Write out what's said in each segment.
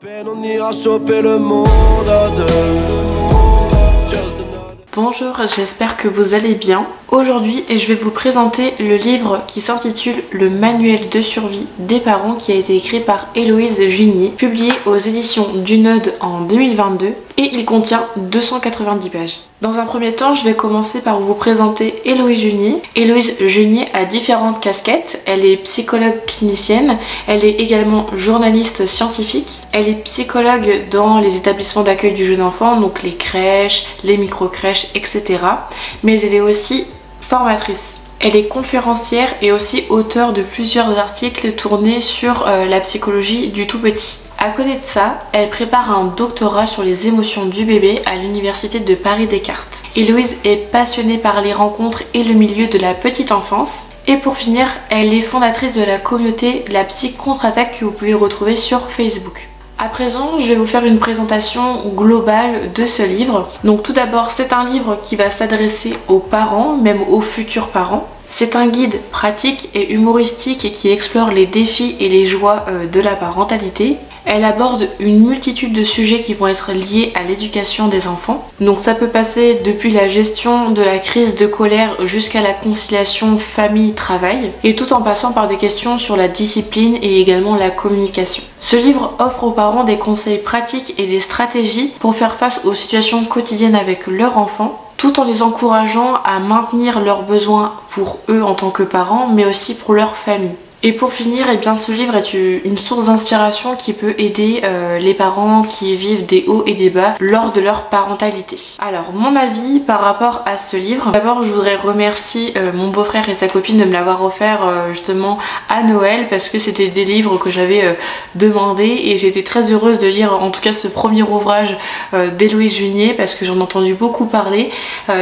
On ira choper le monde à deux. Bonjour, j'espère que vous allez bien. Aujourd'hui, je vais vous présenter le livre qui s'intitule Le manuel de survie des parents, qui a été écrit par Héloïse Junier, publié aux éditions du Node en 2022, et il contient 290 pages. Dans un premier temps, je vais commencer par vous présenter Héloïse Junier. Héloïse Junier a différentes casquettes. Elle est psychologue clinicienne, elle est également journaliste scientifique, elle est psychologue dans les établissements d'accueil du jeune enfant, donc les crèches, les micro-crèches, etc. Mais elle est aussi formatrice. Elle est conférencière et aussi auteure de plusieurs articles tournés sur la psychologie du tout petit. À côté de ça, elle prépare un doctorat sur les émotions du bébé à l'université de Paris-Descartes. Héloïse est passionnée par les rencontres et le milieu de la petite enfance. Et pour finir, elle est fondatrice de la communauté La Psy Contre-Attaque que vous pouvez retrouver sur Facebook. À présent, je vais vous faire une présentation globale de ce livre. Donc tout d'abord, c'est un livre qui va s'adresser aux parents, même aux futurs parents. C'est un guide pratique et humoristique qui explore les défis et les joies de la parentalité. Elle aborde une multitude de sujets qui vont être liés à l'éducation des enfants. Donc ça peut passer depuis la gestion de la crise de colère jusqu'à la conciliation famille-travail, et tout en passant par des questions sur la discipline et également la communication. Ce livre offre aux parents des conseils pratiques et des stratégies pour faire face aux situations quotidiennes avec leur enfant, tout en les encourageant à maintenir leurs besoins pour eux en tant que parents, mais aussi pour leur famille. Et pour finir, eh bien, ce livre est une source d'inspiration qui peut aider les parents qui vivent des hauts et des bas lors de leur parentalité. Alors, mon avis par rapport à ce livre, d'abord je voudrais remercier mon beau-frère et sa copine de me l'avoir offert justement à Noël, parce que c'était des livres que j'avais demandé et j'étais très heureuse de lire en tout cas ce premier ouvrage d'Héloïse Junier, parce que j'en ai entendu beaucoup parler.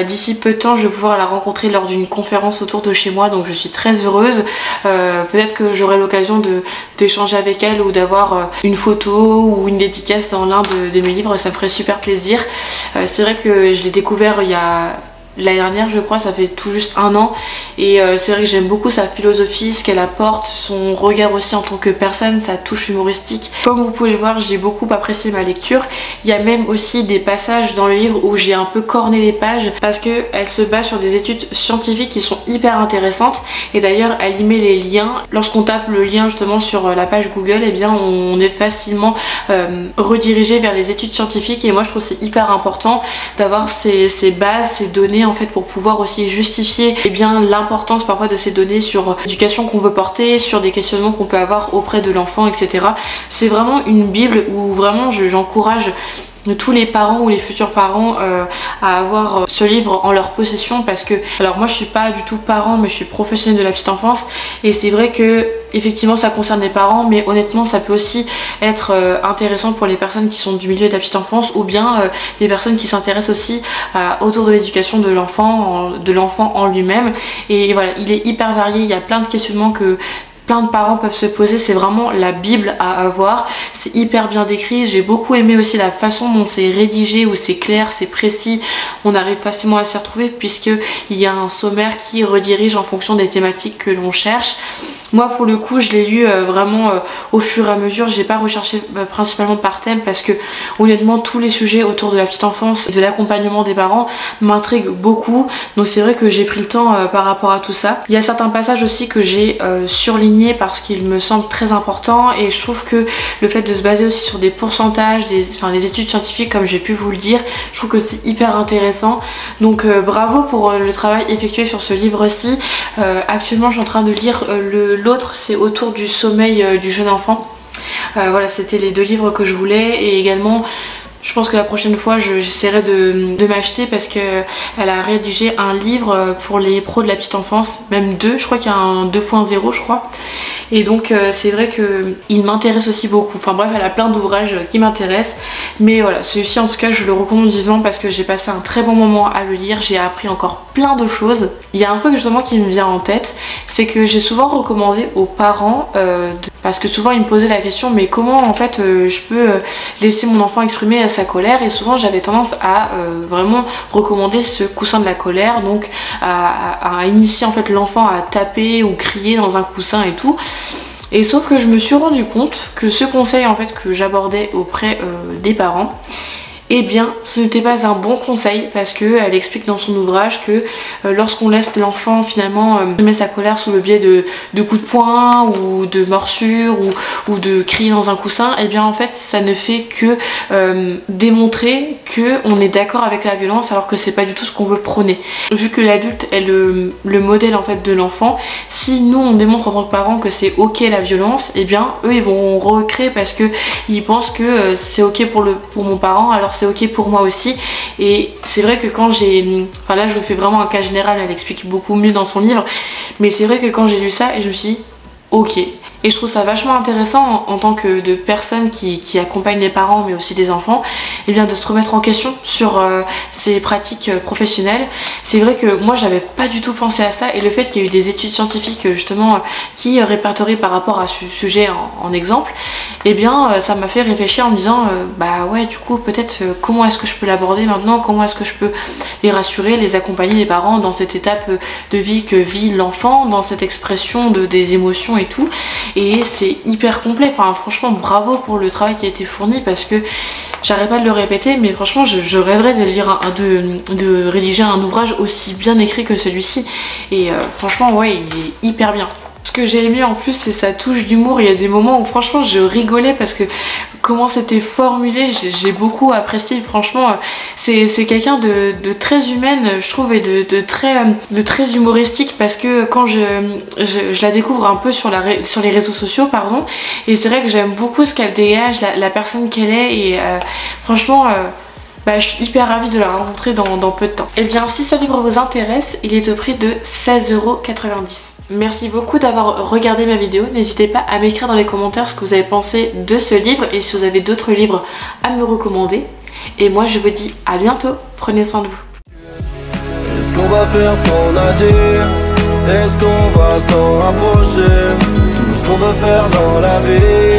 D'ici peu de temps, je vais pouvoir la rencontrer lors d'une conférence autour de chez moi, donc je suis très heureuse. Peut-être que j'aurai l'occasion d'échanger avec elle ou d'avoir une photo ou une dédicace dans l'un de mes livres, ça me ferait super plaisir. C'est vrai que je l'ai découvert il y a l'année dernière, je crois, ça fait tout juste un an, et c'est vrai que j'aime beaucoup sa philosophie, ce qu'elle apporte, son regard aussi en tant que personne, sa touche humoristique. Comme vous pouvez le voir, j'ai beaucoup apprécié ma lecture. Il y a même aussi des passages dans le livre où j'ai un peu corné les pages, parce qu'elle se base sur des études scientifiques qui sont hyper intéressantes, et d'ailleurs elle y met les liens. Lorsqu'on tape le lien justement sur la page Google, eh bien on est facilement redirigé vers les études scientifiques, et moi je trouve c'est hyper important d'avoir ces bases, ces données en fait, pour pouvoir aussi justifier bien l'importance parfois de ces données sur l'éducation qu'on veut porter, sur des questionnements qu'on peut avoir auprès de l'enfant, etc. C'est vraiment une bible où vraiment j'encourage tous les parents ou les futurs parents à avoir ce livre en leur possession, parce que, alors moi je suis pas du tout parent, mais je suis professionnelle de la petite enfance, et c'est vrai que effectivement ça concerne les parents, mais honnêtement ça peut aussi être intéressant pour les personnes qui sont du milieu de la petite enfance, ou bien les personnes qui s'intéressent aussi autour de l'éducation de l'enfant en lui-même. Et voilà, il est hyper varié, il y a plein de questionnements que plein de parents peuvent se poser. C'est vraiment la bible à avoir, c'est hyper bien décrit. J'ai beaucoup aimé aussi la façon dont c'est rédigé, où c'est clair, c'est précis, on arrive facilement à s'y retrouver, puisqu'il y a un sommaire qui redirige en fonction des thématiques que l'on cherche. Moi pour le coup je l'ai lu vraiment au fur et à mesure, j'ai pas recherché principalement par thème, parce que honnêtement tous les sujets autour de la petite enfance et de l'accompagnement des parents m'intriguent beaucoup, donc c'est vrai que j'ai pris le temps par rapport à tout ça. Il y a certains passages aussi que j'ai surlignés parce qu'ils me semblent très importants, et je trouve que le fait de se baser aussi sur des pourcentages, les études scientifiques comme j'ai pu vous le dire, je trouve que c'est hyper intéressant. Donc bravo pour le travail effectué sur ce livre-ci. Actuellement je suis en train de lire l'autre, c'est autour du sommeil du jeune enfant. Voilà, c'était les deux livres que je voulais, et également je pense que la prochaine fois j'essaierai de m'acheter, parce qu'elle a rédigé un livre pour les pros de la petite enfance, même deux, je crois qu'il y a un 2.0 je crois, et donc c'est vrai qu'il m'intéresse aussi beaucoup. Enfin bref, elle a plein d'ouvrages qui m'intéressent, mais voilà, celui-ci en tout cas je le recommande vivement, parce que j'ai passé un très bon moment à le lire, j'ai appris encore plein de choses. Il y a un truc justement qui me vient en tête, c'est que j'ai souvent recommandé aux parents parce que souvent ils me posaient la question, mais comment en fait je peux laisser mon enfant exprimer sa colère, et souvent j'avais tendance à vraiment recommander ce coussin de la colère, donc à initier en fait l'enfant à taper ou crier dans un coussin et tout. Et sauf que je me suis rendu compte que ce conseil en fait que j'abordais auprès des parents, eh bien ce n'était pas un bon conseil, parce qu'elle explique dans son ouvrage que lorsqu'on laisse l'enfant finalement mettre sa colère sous le biais de coups de poing ou de morsures ou de crier dans un coussin, eh bien en fait ça ne fait que démontrer qu'on est d'accord avec la violence, alors que c'est pas du tout ce qu'on veut prôner. Vu que l'adulte est le modèle en fait de l'enfant, si nous on démontre en tant que parents que c'est ok la violence, eh bien eux ils vont recréer, parce que ils pensent que c'est ok pour mon parent, alors c'est ok pour moi aussi. Et c'est vrai que quand j'ai... Enfin là je vous fais vraiment un cas général, elle explique beaucoup mieux dans son livre, mais c'est vrai que quand j'ai lu ça, et je me suis dit ok. Et je trouve ça vachement intéressant en tant que de personnes qui accompagnent les parents mais aussi des enfants, et bien de se remettre en question sur ces pratiques professionnelles. C'est vrai que moi j'avais pas du tout pensé à ça, et le fait qu'il y ait eu des études scientifiques justement qui répertorient par rapport à ce sujet en exemple, et bien ça m'a fait réfléchir en me disant bah ouais, du coup peut-être comment est-ce que je peux l'aborder maintenant, comment est-ce que je peux les rassurer, les accompagner les parents dans cette étape de vie que vit l'enfant, dans cette expression des émotions et tout. Et c'est hyper complet, enfin franchement bravo pour le travail qui a été fourni, parce que j'arrête pas de le répéter, mais franchement je rêverais de lire de rédiger un ouvrage aussi bien écrit que celui-ci. Et franchement ouais, il est hyper bien. Ce que j'ai aimé en plus, c'est sa touche d'humour. Il y a des moments où franchement je rigolais, parce que comment c'était formulé, j'ai beaucoup apprécié. Franchement c'est quelqu'un de très humaine je trouve, et de très humoristique, parce que quand je la découvre un peu sur les réseaux sociaux pardon, et c'est vrai que j'aime beaucoup ce qu'elle dégage, la personne qu'elle est, et franchement je suis hyper ravie de la rencontrer dans peu de temps. Et bien si ce livre vous intéresse, il est au prix de 16,90 €. Merci beaucoup d'avoir regardé ma vidéo. N'hésitez pas à m'écrire dans les commentaires ce que vous avez pensé de ce livre, et si vous avez d'autres livres à me recommander. Et moi je vous dis à bientôt, prenez soin de vous. Est-ce qu'on va faire ce qu'on a dit? Est-ce qu'on va s'en rapprocher? Tout ce qu'on veut faire dans la vie